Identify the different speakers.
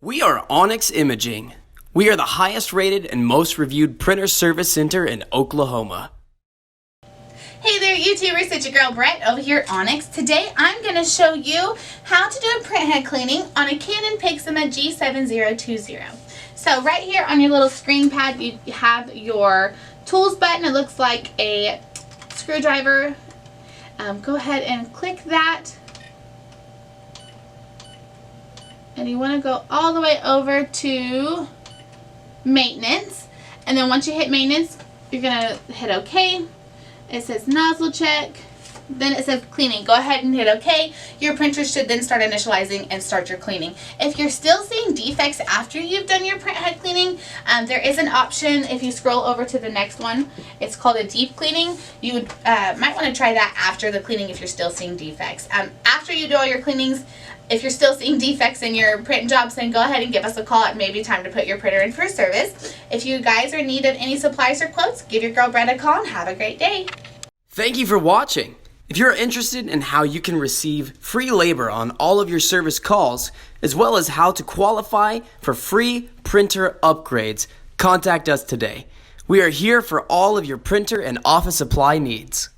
Speaker 1: We are Onyx Imaging. We are the highest rated and most reviewed printer service center in Oklahoma.
Speaker 2: Hey there YouTubers, it's your girl Brett over here at Onyx. Today I'm going to show you how to do a printhead cleaning on a Canon Pixma G7020. So right here on your little screen pad you have your tools button. It looks like a screwdriver. Go ahead and click that. And you want to go all the way over to maintenance. And then once you hit maintenance, you're going to hit OK. It says nozzle check. Then it says cleaning. Go ahead and hit OK. Your printer should then start initializing and start your cleaning. If you're still seeing defects after you've done your printhead cleaning, there is an option if you scroll over to the next one. It's called a deep cleaning. You would might want to try that after the cleaning if you're still seeing defects. After you do all your cleanings, if you're still seeing defects in your print jobs, then go ahead and give us a call. It may be time to put your printer in for service. If you guys are in need of any supplies or quotes, give your girl Brett a call and have a great day.
Speaker 1: Thank you for watching. If you're interested in how you can receive free labor on all of your service calls, as well as how to qualify for free printer upgrades, contact us today. We are here for all of your printer and office supply needs.